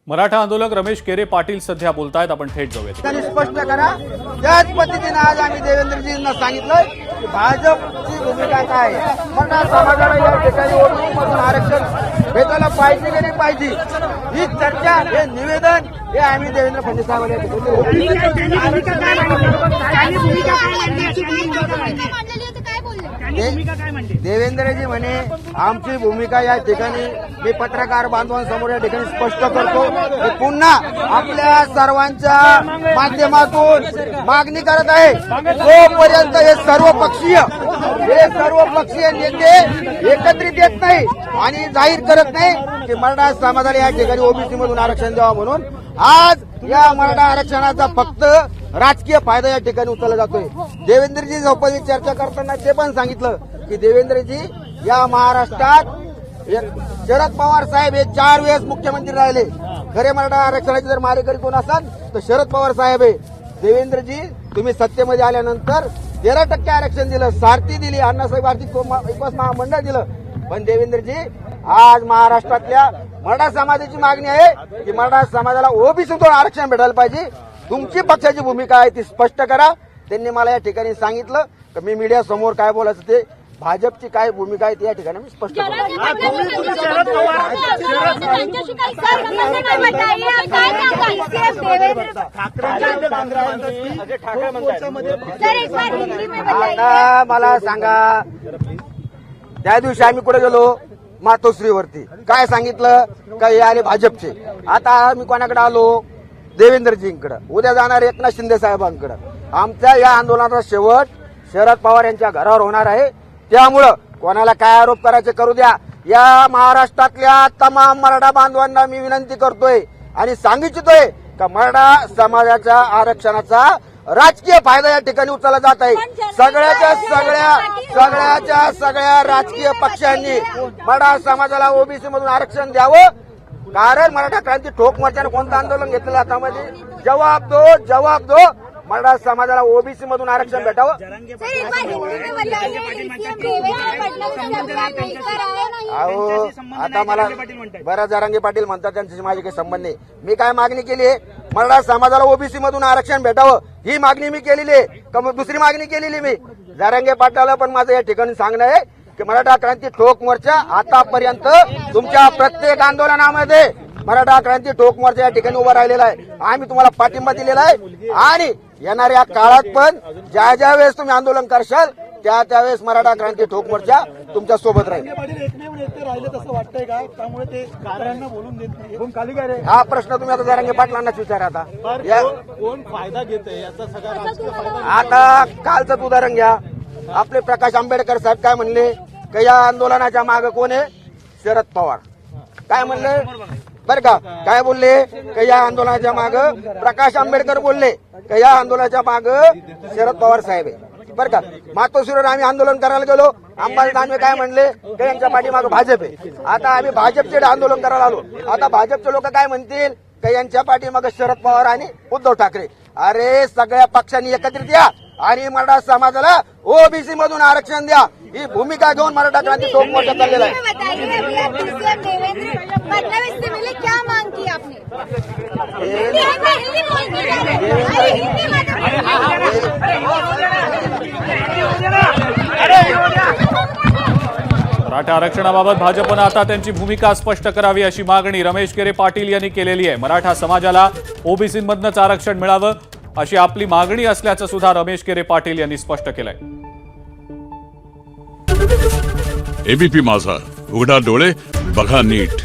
मराठा आंदोलक रमेश केरे पाटील सध्या बोलतायत, आपण थेट जाऊयात. त्यांनी स्पष्ट करा. त्याच पद्धतीने आज आम्ही देवेंद्रजींना सांगितलं की भाजपची भूमिका काय आहे. मराठा समाजाला या ठिकाणी ओबीसीमधून आरक्षण भेटायला पाहिजे की नाही पाहिजे, ही चर्चा, हे निवेदन हे आम्ही देवेंद्र फडणवीस देवेंद्रजी म्हणे आमची भूमिका या ठिकाणी मी पत्रकार बांधवांसमोर या ठिकाणी स्पष्ट करतो की पुन्हा आपल्या सर्वांच्या माध्यमातून मागणी करत आहे. जोपर्यंत हे सर्व पक्षीय नेते एकत्रित येत नाही आणि जाहीर करत नाही की मराठा समाजाला या ठिकाणी ओबीसी मधून आरक्षण द्यावं, म्हणून आज या मराठा आरक्षणाचा फक्त राजकीय फायदा या ठिकाणी उचलला जातोय. देवेंद्रजी सोबत चर्चा करताना ते पण सांगितलं की देवेंद्रजी या महाराष्ट्रात शरद पवार साहेब हे 4 वेळेस मुख्यमंत्री राहिले. खरे मराठा आरक्षणाचे जर मारेकरी कोण असाल तर शरद पवार साहेब आहे. देवेंद्रजी तुम्ही सत्तेमध्ये आल्यानंतर 13% आरक्षण दिलं, सारथी दिली, अण्णासाहेब आर्थिक विकास महामंडळ दिलं. पण देवेंद्रजी आज महाराष्ट्रातल्या मराठा समाजाची मागणी आहे की मराठा समाजाला ओबीसीतून आरक्षण भेटायला पाहिजे. तुमची पक्षाची भूमिका आहे ती स्पष्ट करा. त्यांनी मला या ठिकाणी सांगितलं की मी मीडिया समोर काय बोलायचं ते भाजपची काय भूमिका आहे ती या ठिकाणी मी स्पष्ट करतो. आता मला सांगा, त्या दिवशी आम्ही कुठे गेलो मातोश्रीवरती, काय सांगितलं का हे आले भाजपचे. आता आम्ही कोणाकडे आलो, देवेंद्रजींकडे, उद्या जाणार एकनाथ शिंदे साहेबांकडे. आमच्या या आंदोलनाचा शेवट शरद पवार यांच्या घरावर होणार आहे. त्यामुळं कोणाला काय आरोप करायचे करू द्या. या महाराष्ट्रातल्या तमाम मराठा बांधवांना मी विनंती करतोय आणि सांगितलोय का मराठा समाजाच्या आरक्षणाचा राजकीय फायदा या ठिकाणी उचलला जात आहे. सगळ्या राजकीय पक्षांनी मराठा समाजाला ओबीसी मधून आरक्षण द्यावं. कारण मराठा क्रांती ठोक मोर्चाने कोणतं आंदोलन घेतलेलं हातामध्ये, जवाब दो मराठा समाजाला ओबीसी मधून आरक्षण भेटावं. अहो आता मला बऱ्याच जरांगे पाटील म्हणतात त्यांच्याशी माझे काही संबंध नाही. मी काय मागणी केली आहे, मराठा समाजाला ओबीसी मधून आरक्षण भेटावं ही मागणी मी केलेली आहे. का मग दुसरी मागणी केलेली मी जरांगे पाटलाला पण माझं या ठिकाणी सांगणं आहे की मराठा क्रांती ठोक मोर्चा आतापर्यंत तुमच्या प्रत्येक आंदोलनामध्ये मराठा क्रांती ठोक मोर्चा या ठिकाणी उभा राहिलेला आहे. आम्ही तुम्हाला पाठिंबा दिलेला आहे आणि येणाऱ्या काळात पण ज्या वेळेस तुम्ही आंदोलन करशाल त्यावेळेस मराठा क्रांती ठोक मोर्चा तुमच्या सोबत राहील. हा प्रश्न तुम्ही आता जरांगे पाटलांनाच विचारा. आता कोण फायदा घेतोय याचा सगळा आता कालचं उदाहरण घ्या. आपले प्रकाश आंबेडकर साहेब काय म्हणले की या आंदोलनाच्या मागे कोण आहे, शरद पवार. काय म्हणले बरं का, काय बोलले की या आंदोलनाच्या मागे प्रकाश आंबेडकर बोलले की या आंदोलनाच्या मागे शरद पवार साहेब आहे. बरं का, मातोश्रीवर आम्ही आंदोलन करायला गेलो, अंबादास दानवे काय म्हणले की यांच्या पाठीमागे भाजप आहे. आता आम्ही भाजपचे आंदोलन करायला आलो. आता भाजपचे लोक काय म्हणतील की यांच्या पाठीमागे शरद पवार आणि उद्धव ठाकरे. अरे सगळ्या पक्षांनी एकत्रित या आणि मराठा समाजाला ओबीसी मधून आरक्षण द्या ही भूमिका घेऊन मराठा क्रांती ठोक मोर्चा चाललेला आहे. मराठा आरक्षणाबाबत भाजपनं आता त्यांची भूमिका स्पष्ट करावी अशी मागणी रमेश केरे पाटील यांनी केलेली आहे. मराठा समाजाला ओबीसीमधनंच आरक्षण मिळावं अशी आपली मागणी असल्याचं सुद्धा रमेश केरे पाटील यांनी स्पष्ट केलंय. एबीपी माझा, उघडा डोळे बघा नीट.